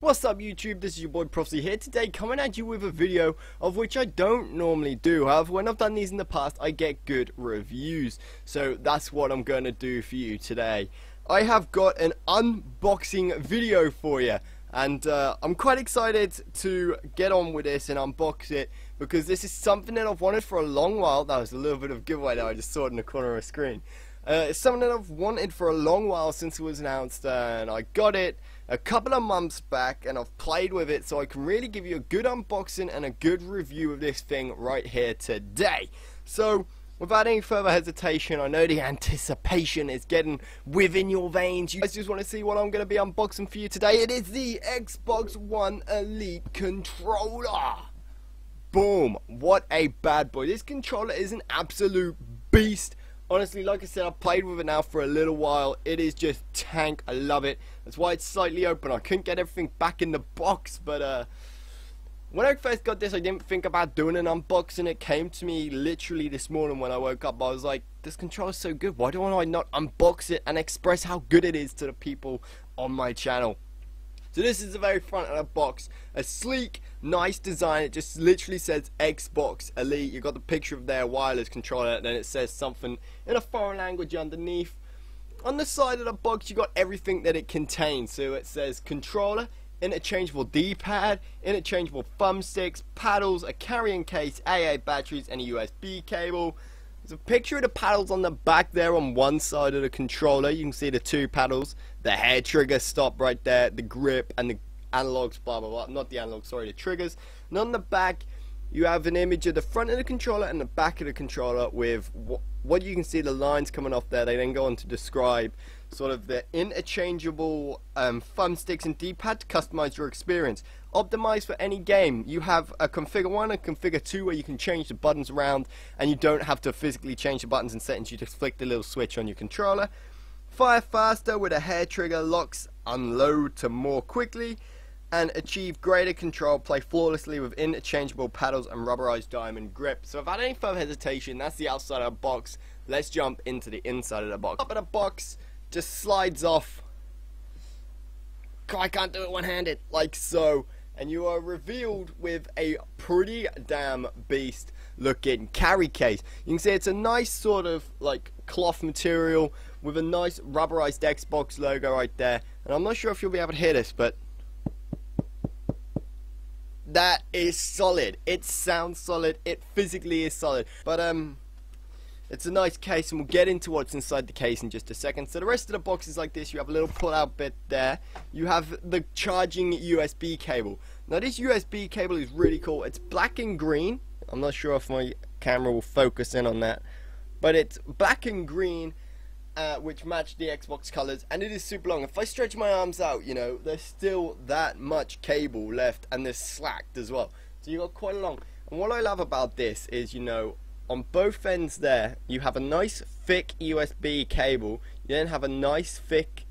What's up YouTube, this is your boy Prophecy here today, coming at you with a video of which I don't normally do. However, when I've done these in the past I get good reviews, so that's what I'm going to do for you today. I have got an unboxing video for you, and I'm quite excited to get on with this and unbox it, because this is something that I've wanted for a long while. That was a little bit of a giveaway that I just saw it in the corner of the screen. It's something that I've wanted for a long while since it was announced, and I got it a couple of months back and I've played with it, so I can really give you a good unboxing and a good review of this thing right here today. So without any further hesitation, I know the anticipation is getting within your veins. You guys just want to see what I'm going to be unboxing for you today. It is the Xbox One Elite controller. Boom, what a bad boy. This controller is an absolute beast. Honestly, like I said, I've played with it now for a little while. It is just tank. I love it. That's why it's slightly open. I couldn't get everything back in the box, but when I first got this, I didn't think about doing an unboxing. It came to me literally this morning when I woke up. I was like, this controller's so good. Why don't I not unbox it and express how good it is to the people on my channel? So this is the very front of the box, a sleek, nice design. It just literally says Xbox Elite. You got the picture of their wireless controller, and then it says something in a foreign language underneath. On the side of the box, you got everything that it contains. So it says controller, interchangeable D-pad, interchangeable thumbsticks, paddles, a carrying case, AA batteries, and a USB cable. There's a picture of the paddles on the back there on one side of the controller. You can see the two paddles, the hair trigger stop right there, the grip, and the analogs, blah blah blah. Not the analogs, sorry, the triggers. And on the back, you have an image of the front of the controller and the back of the controller with what you can see, the lines coming off there. They then go on to describe sort of the interchangeable thumbsticks and D-pad to customize your experience. Optimized for any game. You have a configure 1 and configure 2 where you can change the buttons around and you don't have to physically change the buttons and settings. You just flick the little switch on your controller. Fire faster with a hair trigger, locks unload to more quickly, and achieve greater control. Play flawlessly with interchangeable paddles and rubberized diamond grip. So without any further hesitation, that's the outside of the box. Let's jump into the inside of the box. Top of the box just slides off. I can't do it one-handed, like so. And you are revealed with a pretty damn beast looking carry case. You can see it's a nice sort of like cloth material with a nice rubberized Xbox logo right there. And I'm not sure if you'll be able to hear this, but that is solid. It sounds solid. It physically is solid. But it's a nice case, and we'll get into what's inside the case in just a second. So the rest of the box is like this. You have a little pull-out bit there. You have the charging USB cable. Now this USB cable is really cool. It's black and green. I'm not sure if my camera will focus in on that, but it's black and green, which match the Xbox colors, and it is super long. If I stretch my arms out, you know, there's still that much cable left, and they're slacked as well. So you got quite a long. And what I love about this is, you know, on both ends there, you have a nice thick USB cable. You then have a nice thick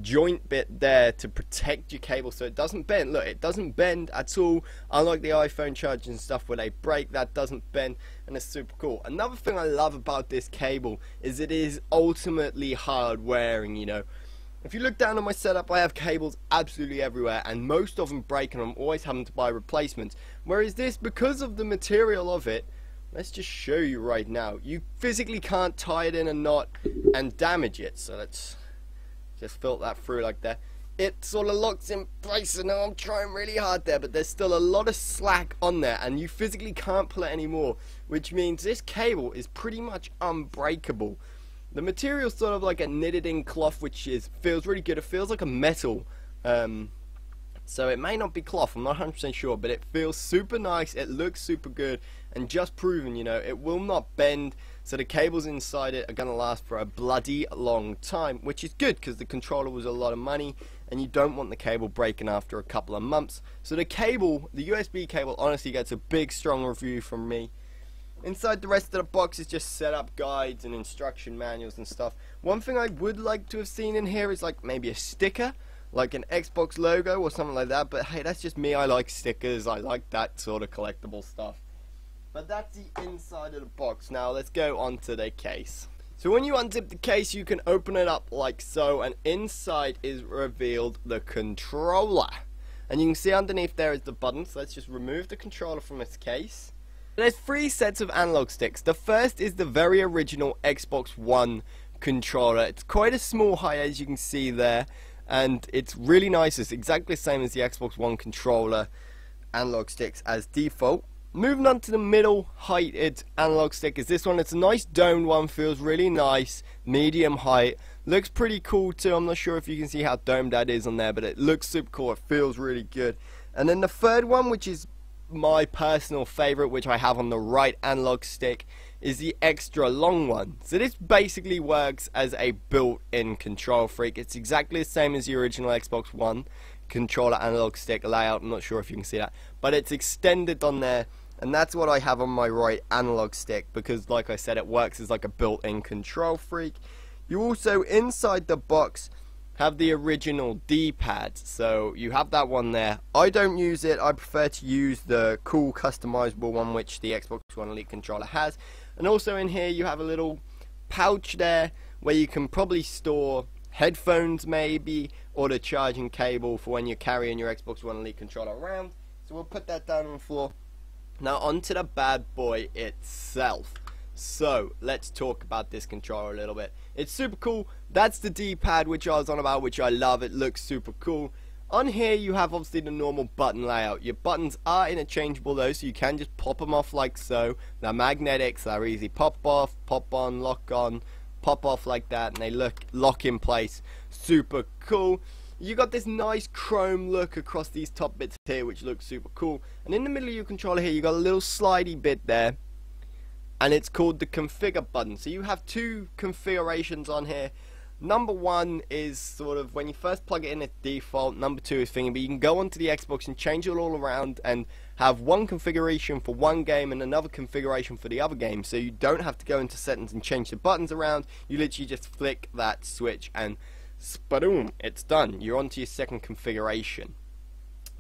joint bit there to protect your cable so it doesn't bend. Look, it doesn't bend at all, unlike the iPhone chargers and stuff where they break. That doesn't bend, and it's super cool. Another thing I love about this cable is it is ultimately hard wearing. You know, if you look down on my setup, I have cables absolutely everywhere, and most of them break, and I'm always having to buy replacements. Whereas this, because of the material of it, let's just show you right now, you physically can't tie it in a knot and damage it. So let's just filter that through like that. It sort of locks in place, and now I'm trying really hard there, but there's still a lot of slack on there, and you physically can't pull it anymore, which means this cable is pretty much unbreakable. The material's sort of like a knitted in cloth, which feels really good. It feels like a metal, so it may not be cloth, I'm not 100% sure, but it feels super nice, it looks super good, and just proven, you know, it will not bend, so the cables inside it are going to last for a bloody long time, which is good, because the controller was a lot of money, and you don't want the cable breaking after a couple of months. So the cable, the USB cable, honestly gets a big strong review from me. Inside the rest of the box is just setup guides and instruction manuals and stuff. One thing I would like to have seen in here is like maybe a sticker, like an Xbox logo or something like that, but hey, that's just me. I like stickers, I like that sort of collectible stuff. But that's the inside of the box. Now let's go on to the case. So when you unzip the case, you can open it up like so, and inside is revealed the controller. And you can see underneath there is the button, so let's just remove the controller from its case. There's 3 sets of analog sticks. The first is the very original Xbox One controller. It's quite a small height, as you can see there, and it's really nice. It's exactly the same as the Xbox One controller analog sticks as default. Moving on to the middle heighted analog stick is this one. It's a nice domed one, feels really nice, medium height, looks pretty cool too. I'm not sure if you can see how domed that is on there, but it looks super cool, it feels really good. And then the third one, which is my personal favorite, which I have on the right analog stick, is the extra long one. So this basically works as a built-in control freak. It's exactly the same as the original Xbox One controller analog stick layout. I'm not sure if you can see that, but it's extended on there, and that's what I have on my right analog stick, because like I said, it works as like a built-in control freak. You also, inside the box, have the original D-pad, so you have that one there. I don't use it. I prefer to use the cool customizable one which the Xbox One Elite controller has. And also in here you have a little pouch there where you can probably store headphones maybe, or the charging cable for when you're carrying your Xbox One Elite controller around. So we'll put that down on the floor. Now onto the bad boy itself. So let's talk about this controller a little bit. It's super cool. That's the D-pad which I was on about, which I love. It looks super cool. On here you have obviously the normal button layout. Your buttons are interchangeable though, so you can just pop them off like so. They're magnetic, so they're easy pop off, pop on, lock on, pop off like that, and they lock in place. Super cool. You got this nice chrome look across these top bits here, which looks super cool. And in the middle of your controller here, you got a little slidey bit there, and it's called the configure button. So you have 2 configurations on here. Number 1 is sort of when you first plug it in at default. Number 2 is thingy, but you can go onto the Xbox and change it all around and have one configuration for one game and another configuration for the other game. So you don't have to go into settings and change the buttons around. You literally just flick that switch and spadoom, it's done. You're onto your second configuration.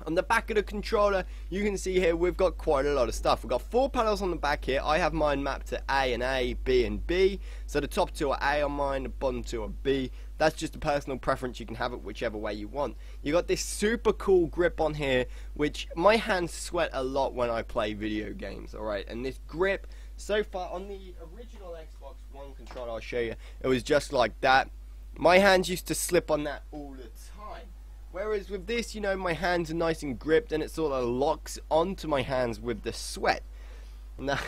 On the back of the controller, you can see here we've got quite a lot of stuff. We've got 4 panels on the back here. I have mine mapped to A and A, B and B. So the top 2 are A on mine, the bottom 2 are B. That's just a personal preference. You can have it whichever way you want. You got this super cool grip on here, which my hands sweat a lot when I play video games. Alright, and this grip, so far on the original Xbox One controller, I'll show you, it was just like that. My hands used to slip on that all the time. Whereas with this, you know, my hands are nice and gripped, and it sort of locks onto my hands with the sweat. Now,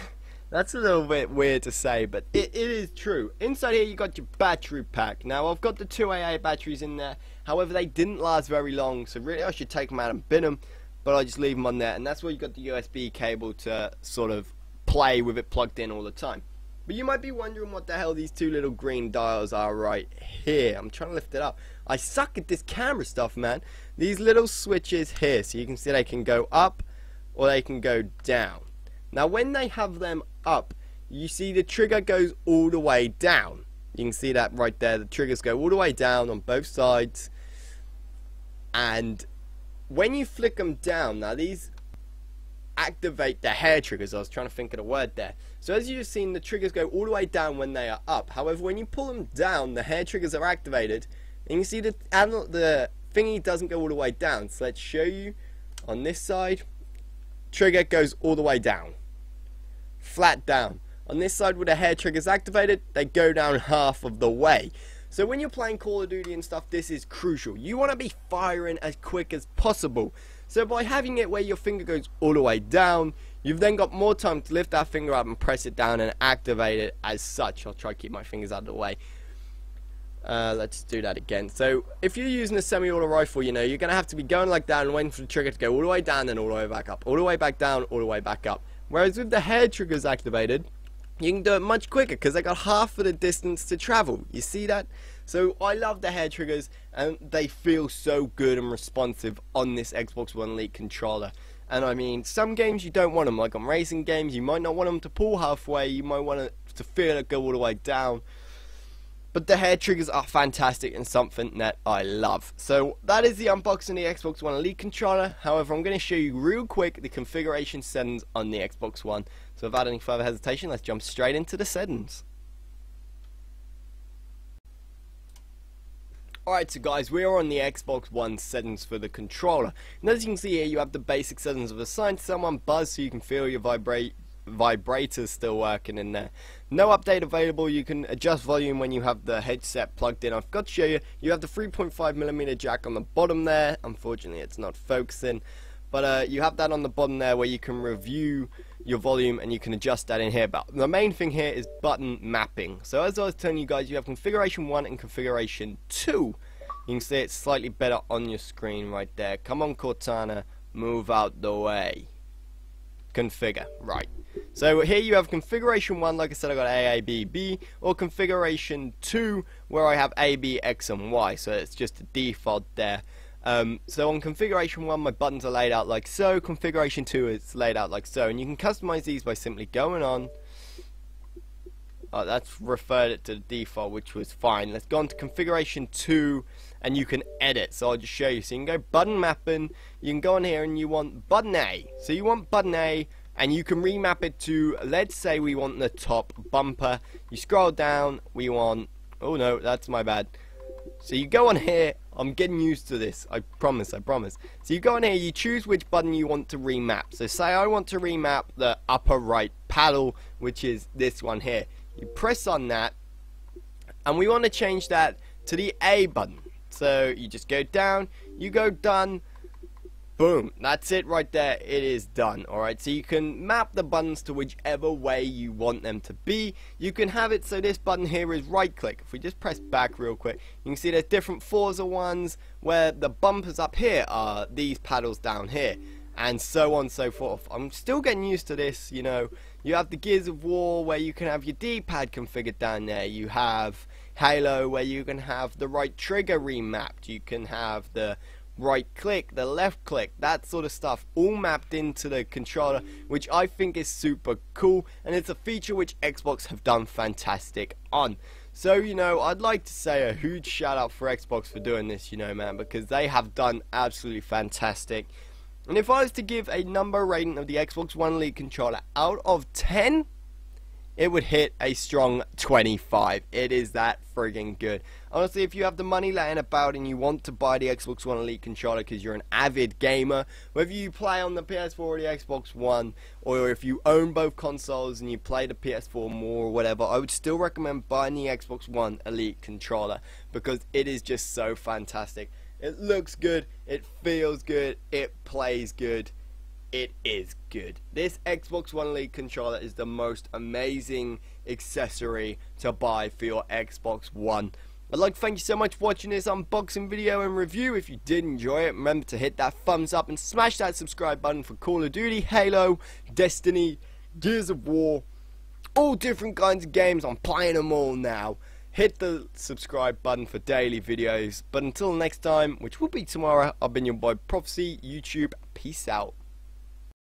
that's a little bit weird to say, but it is true. Inside here, you got your battery pack. Now, I've got the 2 AA batteries in there. However, they didn't last very long, so really I should take them out and bin them, but I just leave them on there. And that's where you got the USB cable to sort of play with it plugged in all the time. But you might be wondering what the hell these 2 little green dials are right here. I'm trying to lift it up. I suck at this camera stuff, man. These little switches here, so you can see they can go up or they can go down. Now when they have them up, you see the trigger goes all the way down. You can see that right there. The triggers go all the way down on both sides. And when you flick them down, now these activate the hair triggers. I was trying to think of the word there. So as you've seen, the triggers go all the way down when they are up. However, when you pull them down, the hair triggers are activated, and you see the thingy doesn't go all the way down. So let's show you on this side. Trigger goes all the way down, flat down. On this side, where the hair triggers activated, they go down half of the way. So when you're playing Call of Duty and stuff, this is crucial. You want to be firing as quick as possible. So by having it where your finger goes all the way down, you've then got more time to lift that finger up and press it down and activate it as such. I'll try to keep my fingers out of the way. Let's do that again. So if you're using a semi-auto rifle, you know, you're going to have to be going like that and waiting for the trigger to go all the way down and all the way back up, all the way back down, all the way back up. Whereas with the hair triggers activated, you can do it much quicker because they got half of the distance to travel. You see that? So I love the hair triggers, and they feel so good and responsive on this Xbox One Elite controller. And I mean, some games you don't want them, like on racing games, you might not want them to pull halfway, you might want to feel it go all the way down. But the hair triggers are fantastic and something that I love. So that is the unboxing of the Xbox One Elite controller. However, I'm going to show you real quick the configuration settings on the Xbox One. So without any further hesitation, let's jump straight into the settings. Alright, so guys, we are on the Xbox One settings for the controller. And as you can see here, you have the basic settings of assign to someone, buzz so you can feel your vibrators still working in there. No update available. You can adjust volume when you have the headset plugged in. I forgot to show you, you have the 3.5mm jack on the bottom there. Unfortunately, it's not focusing. But you have that on the bottom there where you can review your volume and you can adjust that in here. But the main thing here is button mapping. So as I was telling you guys, you have configuration 1 and configuration 2. You can see it's slightly better on your screen right there. Come on, Cortana, move out the way. Configure, right. So here you have configuration 1, like I said, I got A, B, B, or configuration 2, where I have A, B, X, and Y. So it's just a default there. So on configuration 1, my buttons are laid out like so. Configuration 2 is laid out like so, and you can customize these by simply going on. Oh, that's referred it to the default, which was fine. Let's go on to configuration 2, and you can edit. So I'll just show you. So you can go button mapping. You can go on here, and you want button A. So you want button A, and you can remap it to, let's say we want the top bumper. You scroll down. We want. Oh no, that's my bad. So you go on here. I'm getting used to this, I promise. So you go on here, you choose which button you want to remap. So say I want to remap the upper right paddle, which is this one here. You press on that, and we want to change that to the A button. So you just go down, you go done, boom, that's it right there, it is done. Alright, so you can map the buttons to whichever way you want them to be. You can have it so this button here is right click. If we just press back real quick, you can see there's different Forza ones where the bumpers up here are these paddles down here, and so on and so forth. I'm still getting used to this, you know. You have the Gears of War where you can have your D-pad configured down there. You have Halo where you can have the right trigger remapped. You can have the right click, the left click, that sort of stuff all mapped into the controller, which I think is super cool, and it's a feature which Xbox have done fantastic on. So, you know, I'd like to say a huge shout out for Xbox for doing this, you know, man, because they have done absolutely fantastic. And if I was to give a number rating of the Xbox One Elite controller out of 10, it would hit a strong 25. It is that friggin' good. Honestly, if you have the money laying about and you want to buy the Xbox One Elite controller because you're an avid gamer, whether you play on the PS4 or the Xbox One, or if you own both consoles and you play the PS4 more or whatever, I would still recommend buying the Xbox One Elite controller because it is just so fantastic. It looks good, it feels good, it plays good. It is good. This Xbox One Elite controller is the most amazing accessory to buy for your Xbox One. I'd like to thank you so much for watching this unboxing video and review. If you did enjoy it, remember to hit that thumbs up and smash that subscribe button for Call of Duty, Halo, Destiny, Gears of War, all different kinds of games. I'm playing them all now. Hit the subscribe button for daily videos. But until next time, which will be tomorrow, I've been your boy Prophecy, YouTube. Peace out.